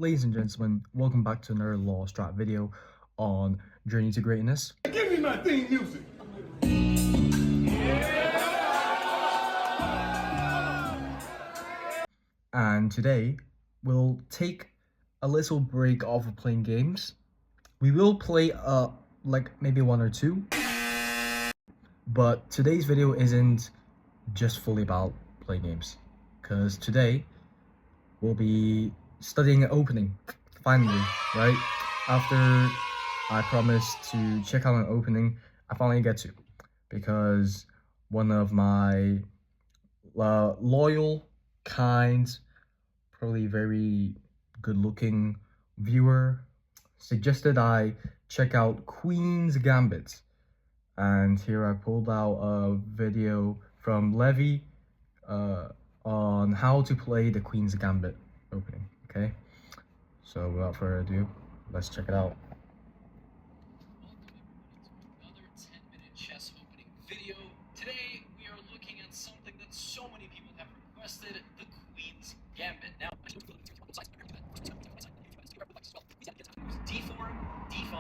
Ladies and gentlemen, welcome back to another Law Strat video on Journey to Greatness. Give me my theme music. And today, we'll take a little break off of playing games. We will play like maybe one or two. But today's video isn't just fully about playing games. Because today, we'll be studying an opening. Finally, right? After I promised to check out an opening, I finally get to. Because one of my loyal, kind, probably very good-looking viewer suggested I check out Queen's Gambit. And here I pulled out a video from Levy on how to play the Queen's Gambit opening, okay? So without further ado, let's check it out. Another 10-minute chess opening video. Today we are looking at something that so many people have requested, the Queen's Gambit. Now, d4, d5,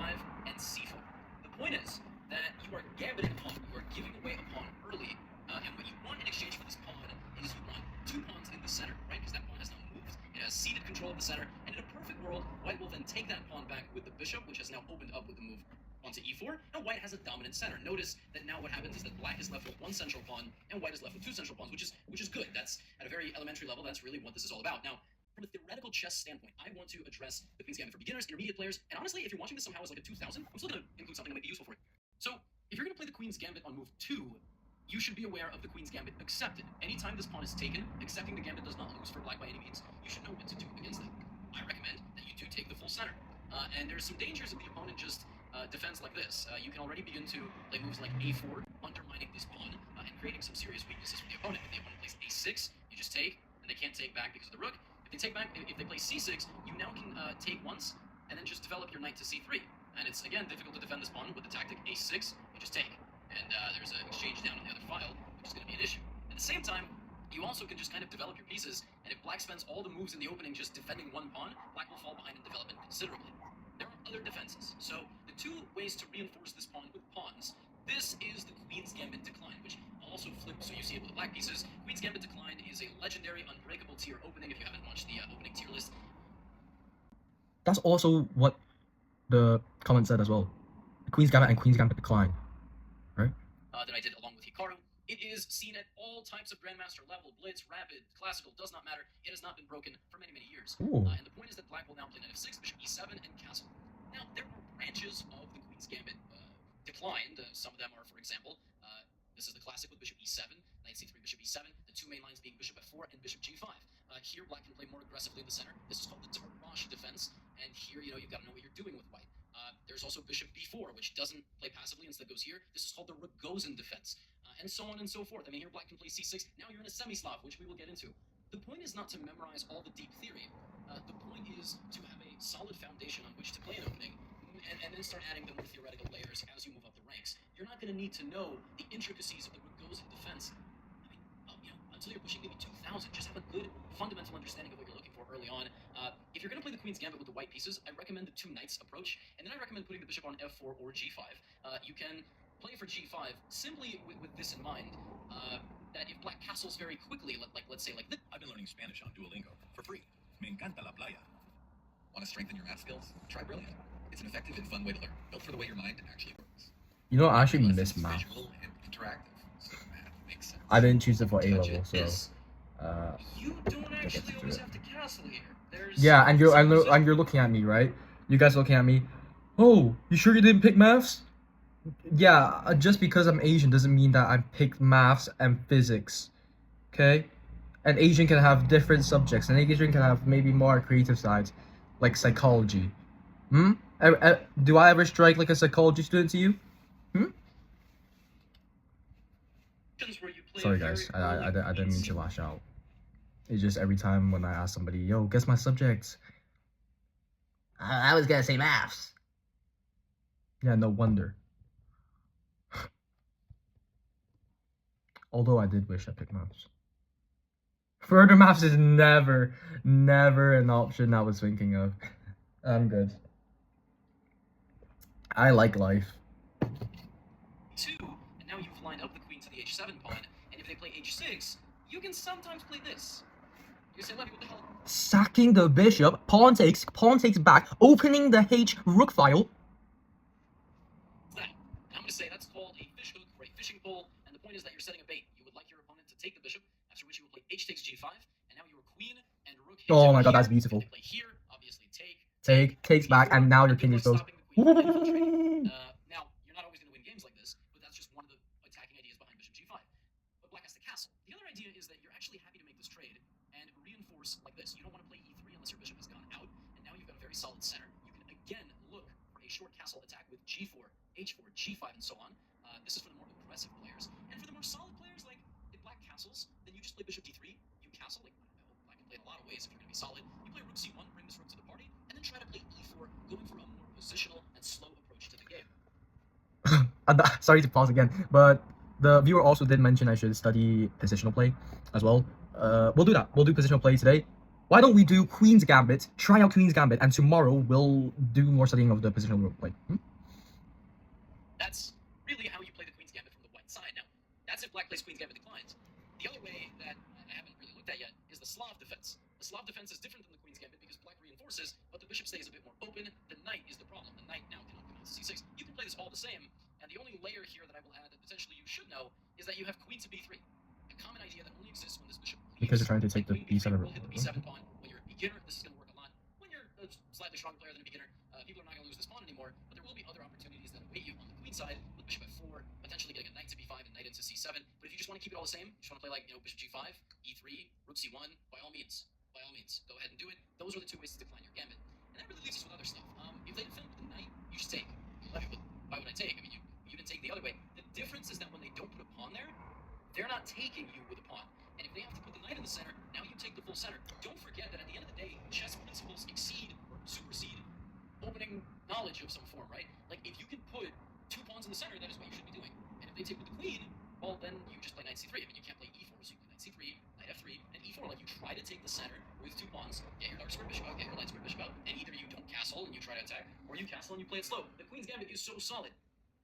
and c4. The point is that you are gambiting a pawn, you are giving away a pawn early, and what you want in exchange for this pawn is you want two pawns in the center, right? Because that pawn has now moved, it has ceded control of the center, and in a perfect world, white will then take that pawn back with the bishop, which has now opened up with the move onto e4, and white has a dominant center. Notice that now what happens is that black is left with one central pawn, and white is left with two central pawns, which is good. That's at a very elementary level, that's really what this is all about. Now, from a theoretical chess standpoint, I want to address the Queen's Gambit for beginners, intermediate players, and honestly, if you're watching this somehow as like a 2000, I'm still going to include something that might be useful for you. So, if you're going to play the Queen's Gambit on move 2, you should be aware of the Queen's Gambit accepted. Anytime this pawn is taken, accepting the Gambit does not lose for black by any means. You should know what to do against that. I recommend that you do take the full center. And there's some dangers if the opponent just defends like this. You can already begin to play moves like a4, undermining this pawn, and creating some serious weaknesses for the opponent. If the opponent plays a6, you just take, and they can't take back because of the rook. If they take back, if they play c6, you now can take once, and then just develop your knight to c3. And it's, again, difficult to defend this pawn with the tactic a6, you just take. And there's an exchange down on the other file, which is going to be an issue. At the same time, you also can just kind of develop your pieces, and if black spends all the moves in the opening just defending one pawn, black will fall behind in development considerably. There are other defenses. So, the two ways to reinforce this pawn with pawns, this is the Queen's Gambit Decline, which also flips, so you see it with the black pieces. Queen's Gambit Decline is a legendary unbreakable tier opening if you haven't watched the opening tier list. That's also what the comment said as well. Queen's Gambit and Queen's Gambit Decline, right? That I did along with Hikaru. It is seen at all types of Grandmaster level, Blitz, Rapid, Classical, does not matter. It has not been broken for many, many years. And the point is that black will now play knight f6, bishop e7, and castle. Now, there are branches of the Queen's Gambit declined. Some of them are, for example, this is the classic with bishop e7, knight c3, bishop e7, the two main lines being bishop f4 and bishop g5. Here, black can play more aggressively in the center. This is called the Tarrasch defense, and here, you've got to know what you're doing with white. There's also bishop b4, which doesn't play passively, instead goes here. This is called the Rogozin defense, and so on and so forth. I mean, here black can play c6. Now you're in a semi-Slav, which we will get into. The point is not to memorize all the deep theory. The point is to have a solid foundation on which to play an opening, and then start adding the more theoretical layers as you move up the ranks. You're not going to need to know the intricacies of the Rogozin defense. I mean, until you're pushing maybe 2000, just have a good fundamental understanding of what you're looking for early on. If you're going to play the Queen's Gambit with the white pieces, I recommend the two knights approach, and then I recommend putting the bishop on f4 or g5. You can play for g5 simply with this in mind, that if black castles very quickly, let's say like this. I've been learning Spanish on Duolingo for free. Me encanta la playa. Want to strengthen your math skills? Try Brilliant. It's an effective and fun way to learn, built for the way your mind actually works. You know, I actually miss math. Visual and interactive, so math makes sense. I didn't choose it for A level, so You don't actually always have to castle here. yeah, and you're looking at me, right? You guys looking at me. Oh, you sure you didn't pick maths? Yeah, just because I'm Asian doesn't mean that I picked maths and physics. Okay? An Asian can have different subjects. An Asian can have maybe more creative sides, like psychology. Do I ever strike like a psychology student to you? Sorry guys, I didn't mean to lash out. It's just every time when I ask somebody, yo, guess my subjects. I was gonna say maths. Yeah, no wonder. Although I did wish I picked maths. Further maps is never an option I was thinking of. I'm good. I like life. 2, and now you've lined up the queen to the h7 pawn, and if they play h6, you can sometimes play this. You say, Levy, what the hell? Sacking the bishop, pawn takes back, opening the H rook file. That. And I'm going to say that's called a fish hook or a fishing pole, and the point is that you're setting a bait. You would like your opponent to take the bishop, after which you will play h takes g5, and now your queen and rook hits Oh my god, here. that's beautiful. If they play here, obviously Takes back, and now your king is exposed. Now, you're not always going to win games like this, but that's just one of the attacking ideas behind bishop g5. But black has to castle. The other idea is that you're actually happy to make this trade and reinforce like this. You don't want to play e3 unless your bishop has gone out, and now you've got a very solid center. You can again look for a short castle attack with g4, h4, g5, and so on. This is for the more aggressive players. And for the more solid players, like if black castles, then you just play bishop d3, you castle, like, I don't know, black can play in a lot of ways if you're going to be solid. You play rook c1, bring this rook to the party, and then try to play e4, going for a more positional and slow approach to the game. Sorry to pause again, but the viewer also did mention I should study positional play as well. We'll do that. We'll do positional play today. Why don't we do Queen's Gambit, try out Queen's Gambit, and tomorrow we'll do more studying of the positional play. That's really how you play the Queen's Gambit from the white side. Now, that's if black plays Queen's Gambit declines. The other way that I haven't really looked at yet is the Slav defense. The Slav defense is different than the Queen's Gambit because black reinforces, but the bishop stays a bit more open. The knight is the problem. The knight now cannot come out to c6. You can play this all the same, and the only layer here that I will add that potentially you should know is that you have queen to b3. A common idea that only exists when this bishop leaves. Because you're trying to take the b7 will hit the b7 pawn. When you're a beginner, this is going to work a lot. When you're a slightly stronger player than a beginner, people are not going to lose this pawn anymore, but there will be other opportunities that await you on the queen side with bishop f4, potentially getting a knight to b5 and knight into c7. But if you just want to keep it all the same, you just want to play like, you know, bishop g5, e3, rook c1, by all means, go ahead and do it. Those are the two ways to decline your gambit. And that really leaves us with other stuff. If they defend with the knight, you just take. Why would I take? I mean, you can take the other way. The difference is that when they don't put a pawn there, they're not taking you with a pawn. And if they have to put the knight in the center, now you take the full center. Don't forget that at the end of the day, chess principles exceed or supersede opening knowledge of some form, right? Like, if you can put two pawns in the center, that is what you should be doing. And if they take with the queen, well, then you just play knight c3. I mean, you can't play e4, so you play knight c3, knight f3, and e4. Like, you try to take the center with two pawns, get your dark square bishop out, get your light square bishop out, and either you don't castle and you try to attack, or you castle and you play it slow. The Queen's Gambit is so solid,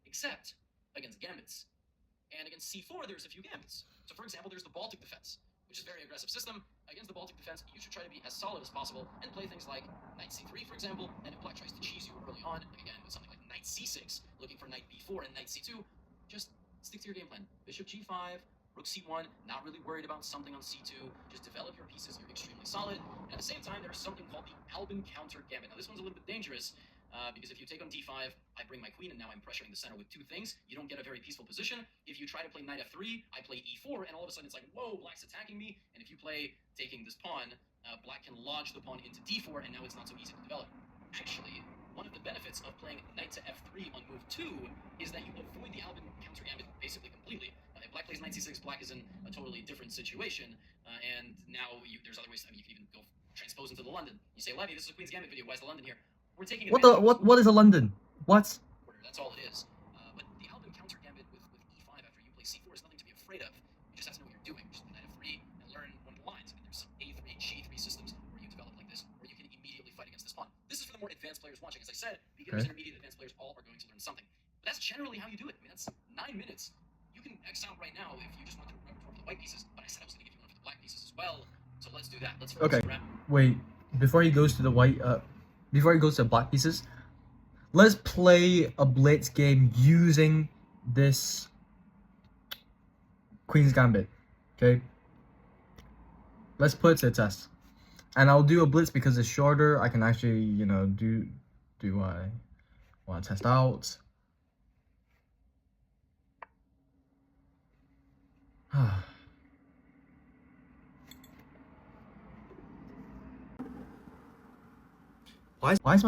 except against gambits. And against c4, there's a few gambits. So, for example, there's the Baltic defense, which is a very aggressive system. Against the Baltic defense, you should try to be as solid as possible and play things like knight c3, for example, and if black tries to cheese you early on, again, with something like knight c6, looking for knight b4 and knight c2, just stick to your game plan. Bishop g5, rook c1, not really worried about something on c2, just develop your pieces, you're extremely solid, and at the same time, there's something called the Albin counter gambit. Now, this one's a little bit dangerous, because if you take on d5, I bring my queen, and now I'm pressuring the center with two things. You don't get a very peaceful position. If you try to play knight f3, I play e4, and all of a sudden it's like, whoa, black's attacking me. And if you play taking this pawn, black can lodge the pawn into d4, and now it's not so easy to develop. Actually, one of the benefits of playing knight to f3 on move 2 is that you avoid the Albin counter gambit basically completely. If black plays knight c6, black is in a totally different situation, and now there's other ways. I mean, you can even go transpose into the London. You say, Levy, this is a Queen's Gambit video. Why is the London here? We're taking what is a London? What? That's all it is. But the Albin counter gambit with e5 after you play c4 is nothing to be afraid of. You just have to know what you're doing. Just play knight f3 and learn one of the lines. I mean, there's some a3, g3 systems where you develop like this, where you can immediately fight against this pawn. This is for the more advanced players watching. As I said, beginners, intermediate, advanced players all are going to learn something. But that's generally how you do it. I mean, that's 9 minutes. You can X out right now if you just want to remember for the white pieces. But I said I was going to give you one for the black pieces as well. So let's do that. Let's focus okay. Wait, before he goes to the white, before he goes to the black pieces, let's play a blitz game using this Queen's Gambit. Okay. Let's put it to the test, and I'll do a blitz because it's shorter. I can actually, you know, do I want to test out. Why is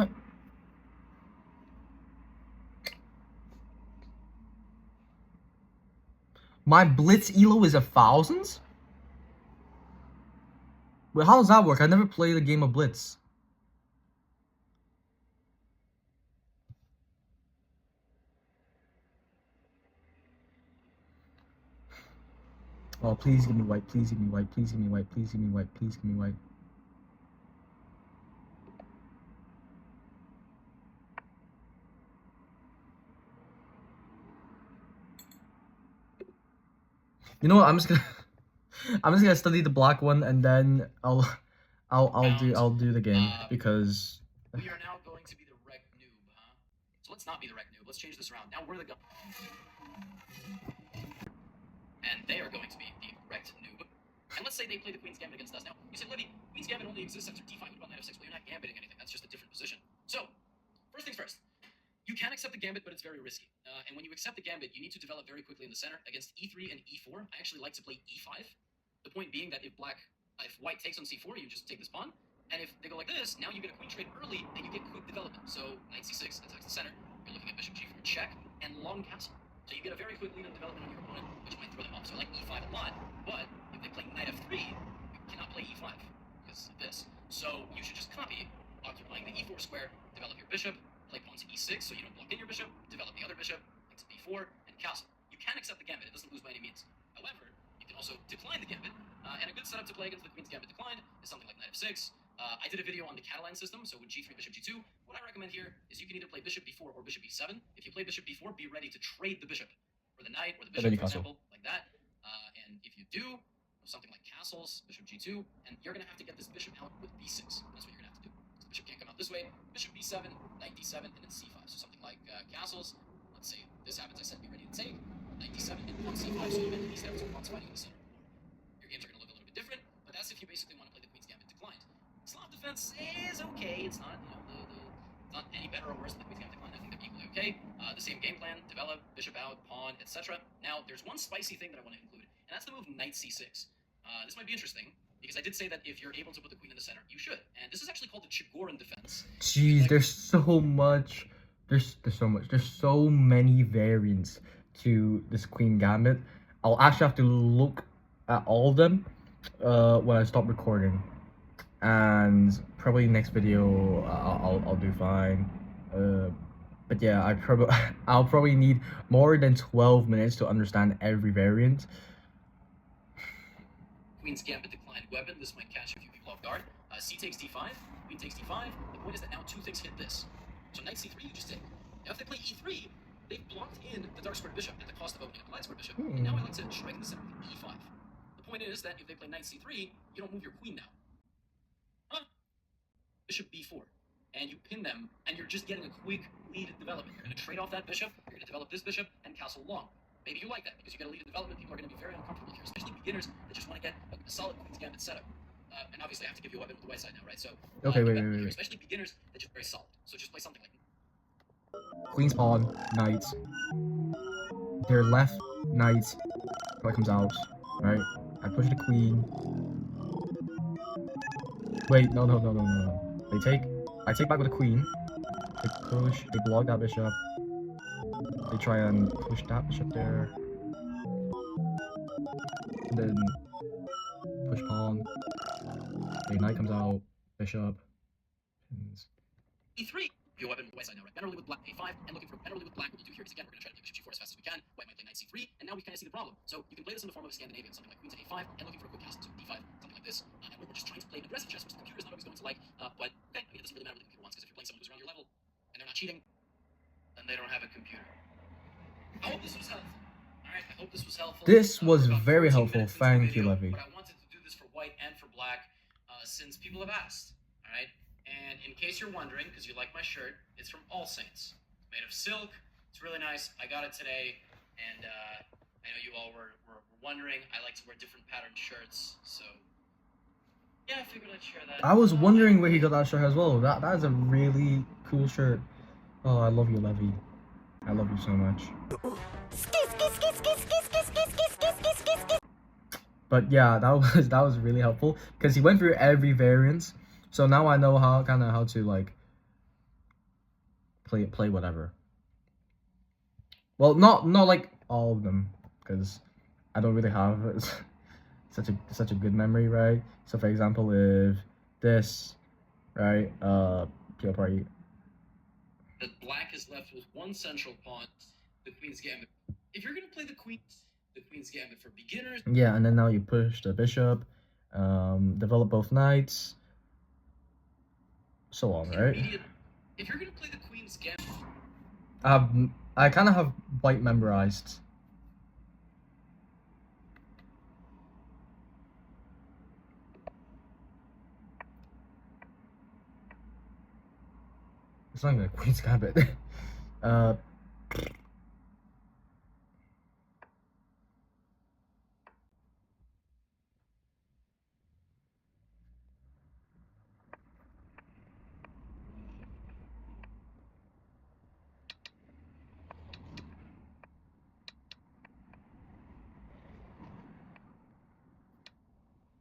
my blitz elo is 1,000? Wait, how does that work? I never played a game of blitz. Oh, please give me white, please give me white, please give me white, please give me white, please give me white. You know what? I'm just gonna study the black one, and then I'll do the game because We are now going to be the wreck noob, huh? So let's not be the wreck noob. Let's change this around. Now we're the and they are going to be the wrecked noob. And let's say they play the Queen's Gambit against us. Now, you say, Libby, Queen's Gambit only exists after d5. What about knight f6? Well, you're not gambiting anything. That's just a different position. So, first things first. You can accept the Gambit, but it's very risky. And when you accept the Gambit, you need to develop very quickly in the center against e3 and e4. I actually like to play e5. The point being that if white takes on c4, you just take this pawn. And if they go like this, now you get a queen trade early, and you get quick development. So knight c6 attacks the center. You're looking at bishop g4 check and long castle. So you get a very quick lead on development on your opponent, which might throw them off. So I like e5 a lot, but if they play knight f3, you cannot play e5 because of this. So you should just copy, occupying the e4 square, develop your bishop, play pawn to e6 so you don't block in your bishop, develop the other bishop, knight to b4, and castle. You can accept the Gambit, it doesn't lose by any means. However, you can also decline the Gambit, and a good setup to play against the Queen's Gambit declined is something like knight f6. I did a video on the Catalan system, so with g3, bishop g2. What I recommend here is you can either play bishop b4 or bishop b7. If you play bishop b4, be ready to trade the bishop for the knight or the bishop, for example, like that. And if you do, something like castles, bishop g2, and you're going to have to get this bishop out with b6. That's what you're going to have to do. So the bishop can't come out this way. Bishop b7, knight d7, and then c5. So something like castles. Let's say this happens, I said be ready to take. Knight d7 and pawn c5, so you enter d7, so pawn's fighting in the center. Your games are going to look a little bit different, but that's if you basically want to play the Queen's Gambit declined. Slav defense is okay. It's not, it's not any better or worse than the Queen's Gambit declined. I think they're equally okay. The same game plan, develop, bishop out, pawn, etc. Now, there's one spicy thing that I want to include, and that's the move knight c6. This might be interesting, because I did say that if you're able to put the queen in the center, you should. And this is actually called the Chigorin defense. Jeez, like, there's so much. There's so much. There's so many variants to this Queen Gambit. I'll actually have to look at all of them when I stop recording, and probably next video I'll do fine. But yeah, I'll probably need more than 12 minutes to understand every variant. Queen's Gambit declined weapon. This might catch a few people off guard. C takes d5, queen takes d5. The point is that now two things hit this. So knight c3, you just take. Now if they play e3, they've blocked in the dark squared bishop at the cost of opening a light squared bishop. And now I like to strike in the center with e5. The point is that if they play knight c3, you don't move your queen now. Huh? Bishop b4. And you pin them, and you're just getting a quick lead in development. You're going to trade off that bishop, you're going to develop this bishop, and castle long. Maybe you like that, because you get a lead in development. People are going to be very uncomfortable here, especially beginners that just want to get a solid Queen's Gambit setup. And obviously I have to give you a weapon with the white side now, right? So, okay, wait. Especially beginners that just very solid. So just play something like Queen's pawn, knight. Their left knight probably comes out, right? I push the queen. Wait, no. They take. I take back with the queen. They push. They block that bishop. They try and push that bishop there. And then push pawn. The knight comes out. Bishop. e3. Your weapon with the white side now, right? Generally with black a5, and looking for generally with black. What we'll do here is again we're going to try to play bishop g4 as fast as we can. White might play knight c3, and now we kind of see the problem. So you can play this in the form of a Scandinavian, something like queen to a5, and looking for a quick castle to d5, something like this. And we're just trying to play aggressive chess, which the computer is not always going to like. But okay, I mean, it doesn't really matter what the computer wants, because if you're playing someone who's around your level and they're not cheating, then they don't have a computer. I hope this was helpful. All right, I hope this was helpful. This was very helpful. Thank you, Levy. But I wanted to do this for white and for black, since people have asked. All right. And in case you're wondering, because you like my shirt, it's from All Saints. It's made of silk. It's really nice. I got it today, and I know you all were wondering. I like to wear different patterned shirts, so yeah, I figured I'd share that. I was wondering where he got that shirt as well. That is a really cool shirt. Oh, I love you, Levy. I love you so much. But yeah, that was really helpful because he went through every variant. So now I know how to like play whatever. Well, not like all of them, because I don't really have such a good memory, right? So for example, if this, right, people probably. The black is left with one central pawn, the Queen's Gambit. If you're gonna play the the Queen's Gambit for beginners. Yeah, and then now you push the bishop, develop both knights, so on, right? If you're gonna play the Queen's Gambit, I kind of have white memorized. It's not even a Queen's Gambit.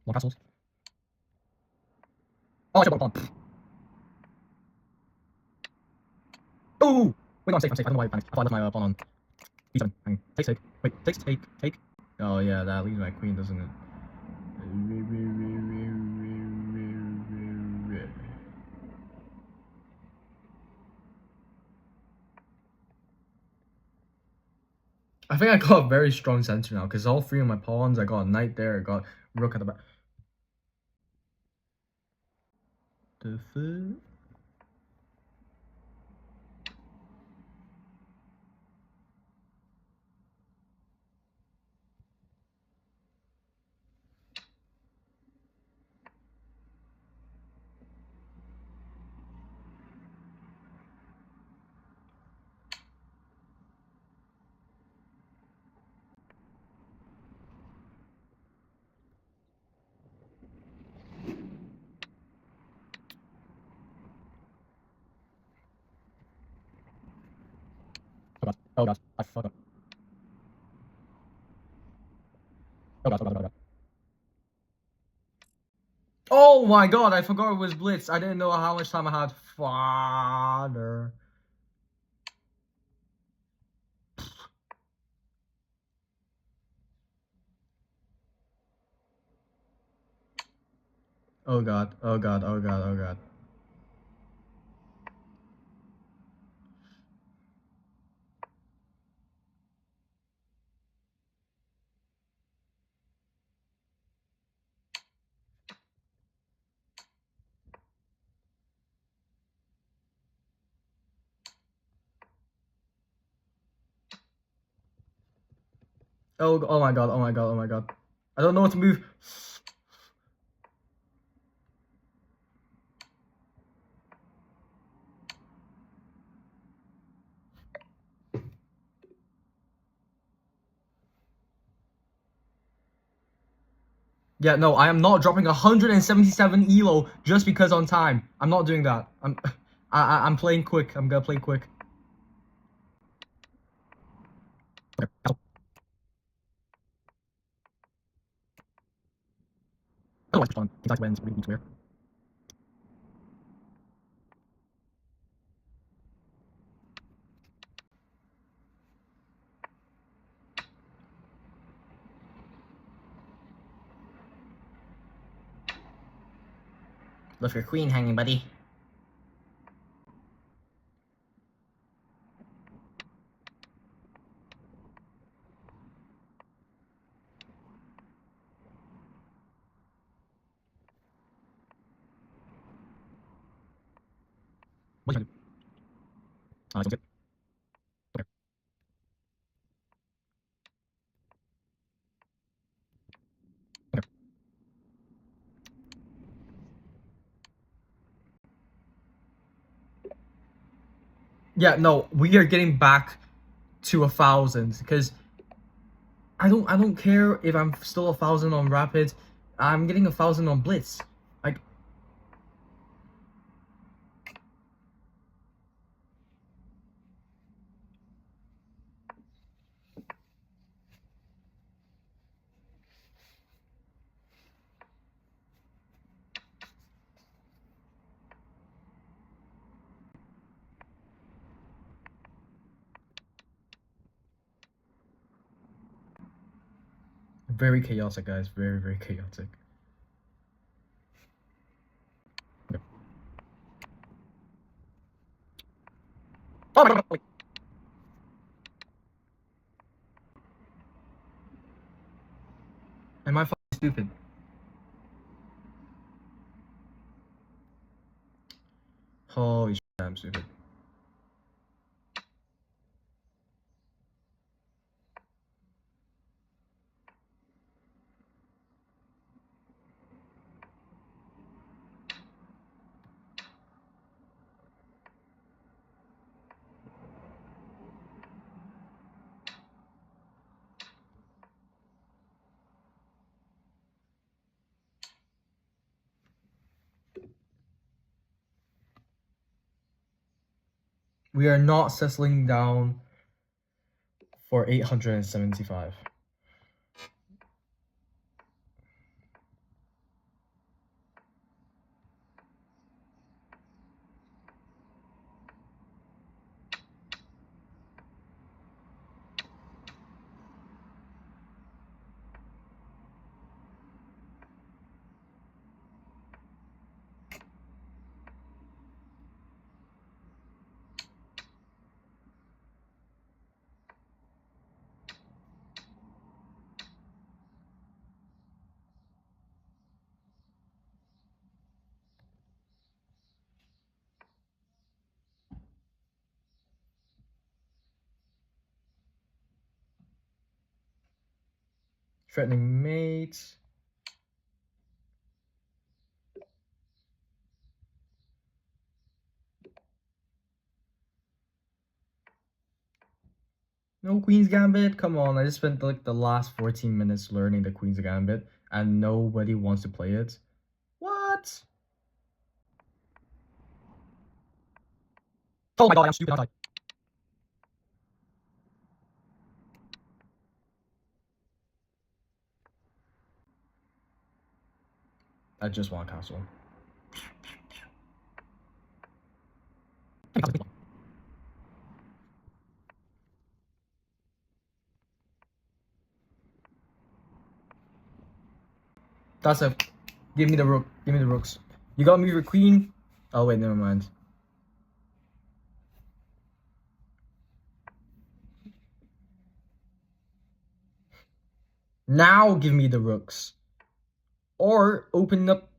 More castles. Oh, I should have a pawn. Oh! Wait, no, I'm safe, I'm safe. I don't know why I panicked. I thought I left my pawn on b7. Hang. Take. Wait, take. Oh, yeah, that leaves my queen, doesn't it? I think I got a very strong center now, because all three of my pawns, I got a knight there, I got rook at the back. The third. Oh god, I fucked up. Oh god. Oh my god, I forgot it was blitz. I didn't know how much time I had. Father. Oh god. Oh god. Oh my god. I don't know what to move. Yeah, no, I am not dropping 177 elo just because on time. I'm not doing that. I'm playing quick. I'm gonna play quick. Okay. Otherwise, fun. Kentucky wins. Really clear. Left your queen hanging, buddy. What are you trying to do? Sounds good. Okay. Okay. Yeah, no, we are getting back to 1,000 because I don't care if I'm still 1,000 on rapid. I'm getting 1,000 on blitz. Like, very chaotic, guys. Very chaotic. Okay. Oh my god! Wait. stupid. Holy shit, I'm stupid. We are not settling down for 875. Threatening mates. No Queen's Gambit? Come on, I just spent like the last 14 minutes learning the Queen's Gambit and nobody wants to play it. What? Oh my god, I'm stupid, aren't I just want a castle. That's a... Give me the rook. Give me the rooks. You got me your queen? Oh wait, never mind. Now give me the rooks. Or open up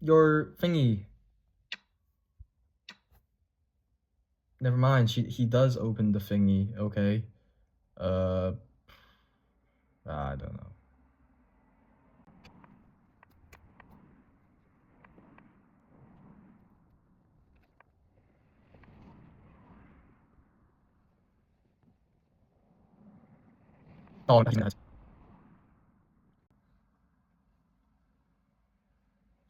your thingy. Never mind, he does open the thingy, okay. I don't know. Oh, that's nice.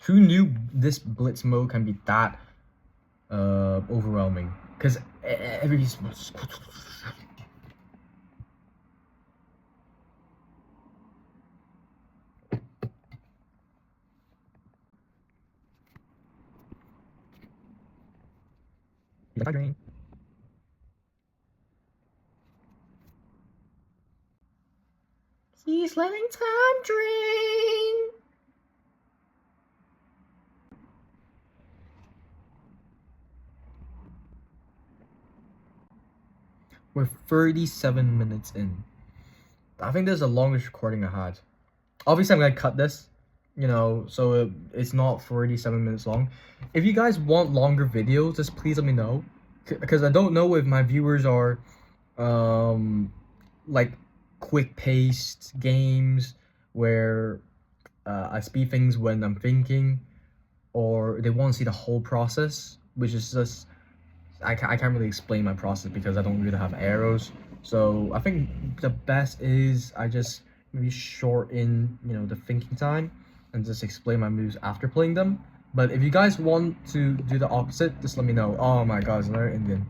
Who knew this blitz mode can be that overwhelming? Because every... He's letting time drain. We're 37 minutes in. I think this is the longest recording I had. Obviously, I'm gonna cut this, you know, so it's not 47 minutes long. If you guys want longer videos, just please let me know, because I don't know if my viewers are, like quick-paced games where I speed things when I'm thinking, or they want to see the whole process, which is just I can't really explain my process because I don't really have arrows. So I think the best is I just maybe shorten, you know, the thinking time and just explain my moves after playing them. But if you guys want to do the opposite, just let me know. Oh my god, it's another Indian.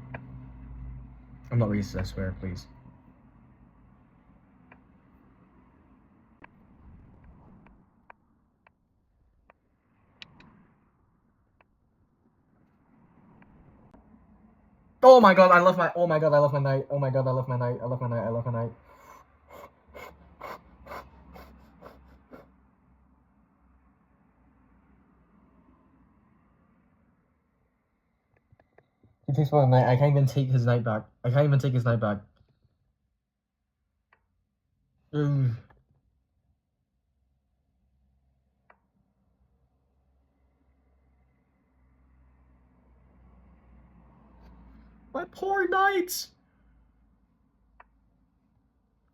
I'm not racist, I swear, please. Oh my god, I love my... Oh my god, I love my knight. Oh my god, I love my knight. I love my knight. I love my knight. He takes my knight. I can't even take his knight back. I can't even take his knight back. Ugh. My poor knights!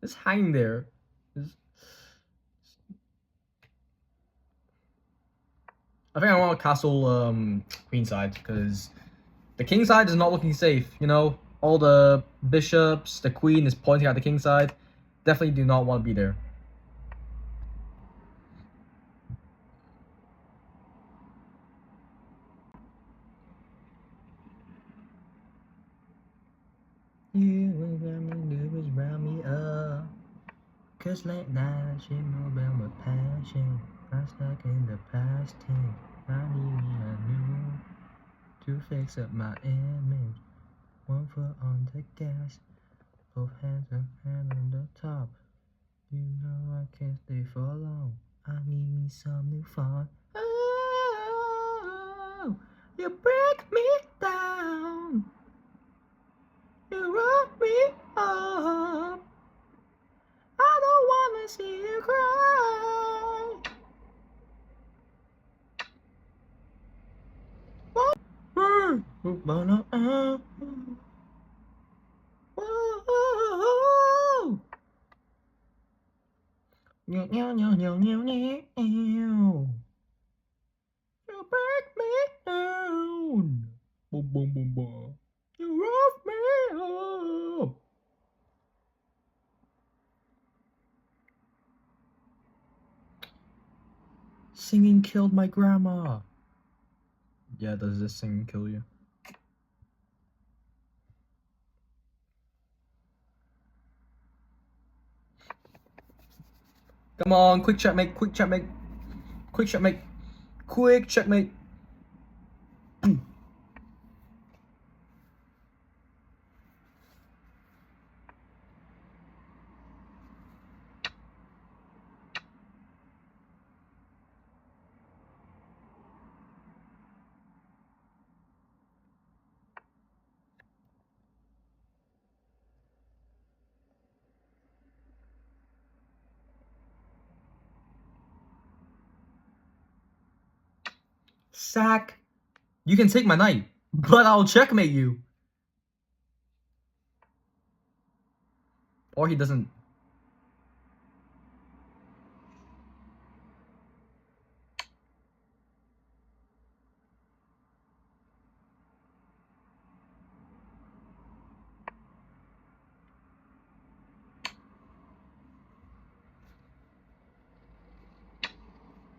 Just hang there. Just... I think I want to castle queenside because the king side is not looking safe. You know, all the bishops, the queen is pointing at the king side. Definitely do not want to be there. You was round me up. Cause late night she know about my passion. I'm stuck in the past tense. I need me a new to fix up my image. One foot on the gas, both hands up and on the top. You know I can't stay for long. I need me some new fun. Oh, you break me down. You rock me up. I don't wanna see you cry. You break me down. Boom, boom, boom, boom. You rough me up. Singing killed my grandma. Yeah, does this singing kill you? Come on, quick checkmate, quick checkmate, quick checkmate, quick checkmate. Sack. You can take my knight, but I'll checkmate you. Or he doesn't.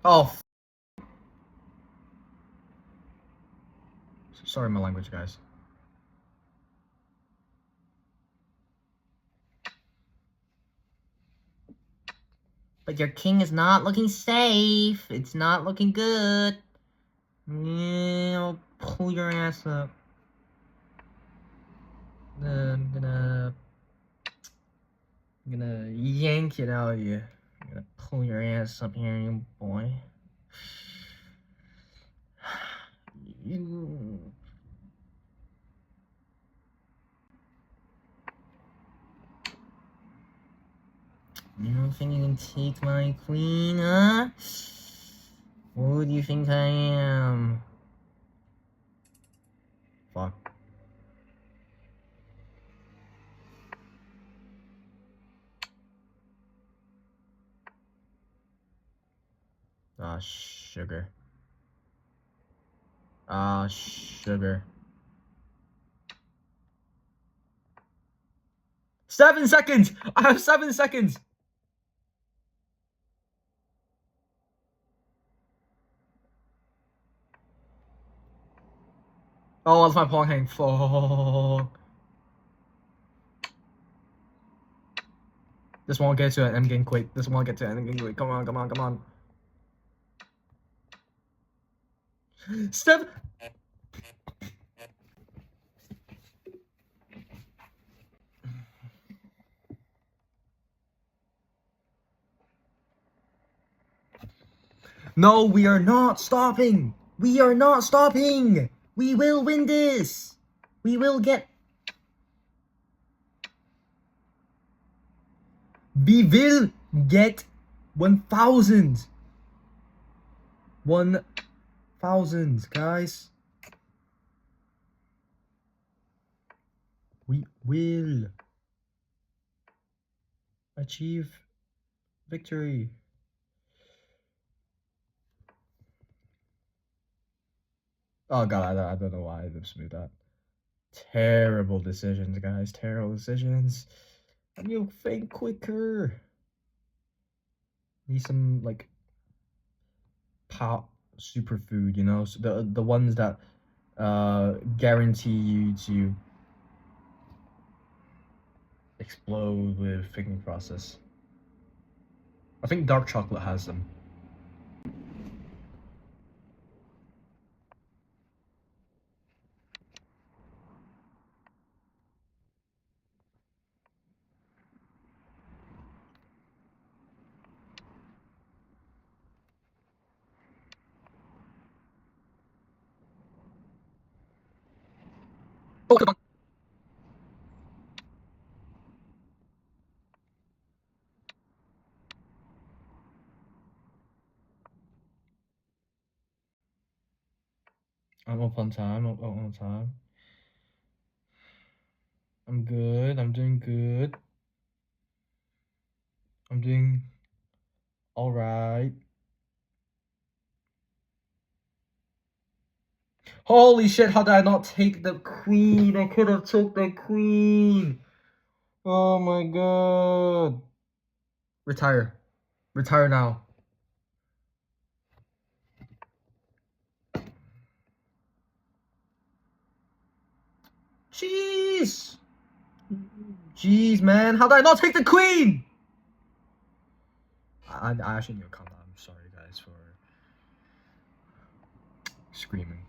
Oh, sorry, my language, guys. But your king is not looking safe. It's not looking good. Yeah, I'll pull your ass up. I'm gonna yank it out of you. I'm gonna pull your ass up here, you boy. You... You don't think you can take my queen, huh? Who do you think I am? Fuck. Ah, sugar. Ah, sugar. 7 seconds! I have 7 seconds! Oh, that's my pawn hang. Fuck. This won't get to an end game quick. This won't get to an end game quick. Come on, come on, come on. Step. No, we are not stopping. We are not stopping. We will win this. We will get. We will get 1,000. 1,000, guys. We will achieve victory. Oh god, I don't know why I just moved that. Terrible decisions, guys. Terrible decisions. And you think quicker. Need some like pop superfood, you know, so the ones that guarantee you to explode with thinking process. I think dark chocolate has them. Oh, come on. I'm up on time. I'm up on time. I'm good. I'm doing good. I'm doing all right. Holy shit, how did I not take the queen? I could have took the queen. Oh my god. Retire. Retire now. Jeez. Jeez, man. How did I not take the queen? I actually need to calm down. I'm sorry, guys, for screaming.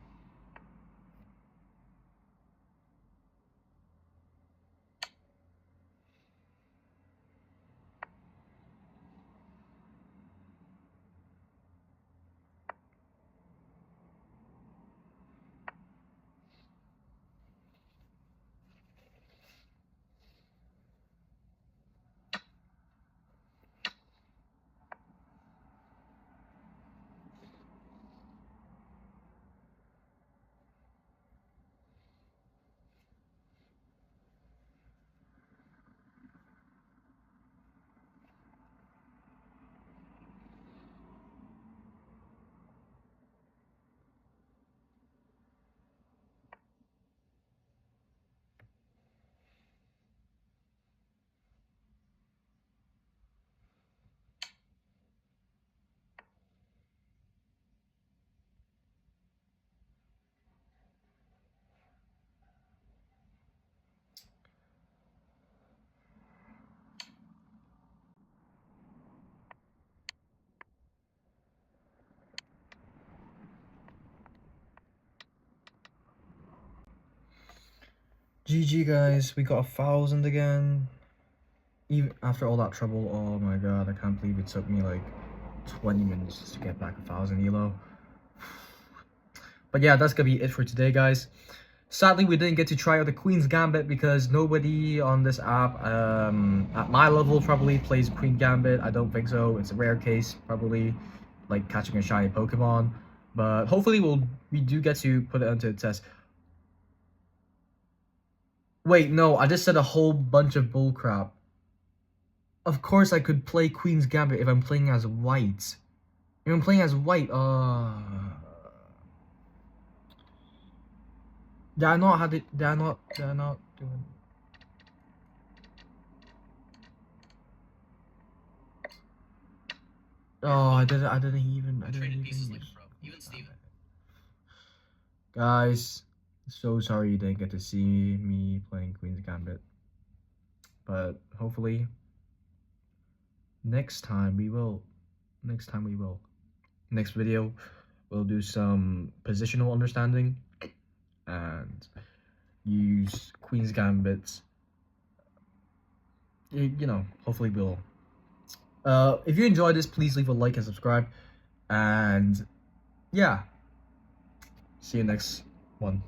GG, guys. We got 1,000 again. Even after all that trouble. Oh my god, I can't believe it took me like 20 minutes to get back 1,000 elo. But yeah, that's gonna be it for today, guys. Sadly, we didn't get to try out the Queen's Gambit because nobody on this app at my level probably plays Queen Gambit. I don't think so. It's a rare case, probably like catching a shiny Pokemon. But hopefully we do get to put it onto the test. Wait, no, I just said a whole bunch of bullcrap. Of course I could play Queen's Gambit if I'm playing as white. If I'm playing as white, did I not doing? Oh, I didn't even pieces like use. a pro. Even Steven. Guys, so sorry you didn't get to see me playing Queen's Gambit. But hopefully next time we will. Next video we'll do some positional understanding and use Queen's Gambit. You know, hopefully we'll. If you enjoyed this, please leave a like and subscribe. And yeah, see you next one.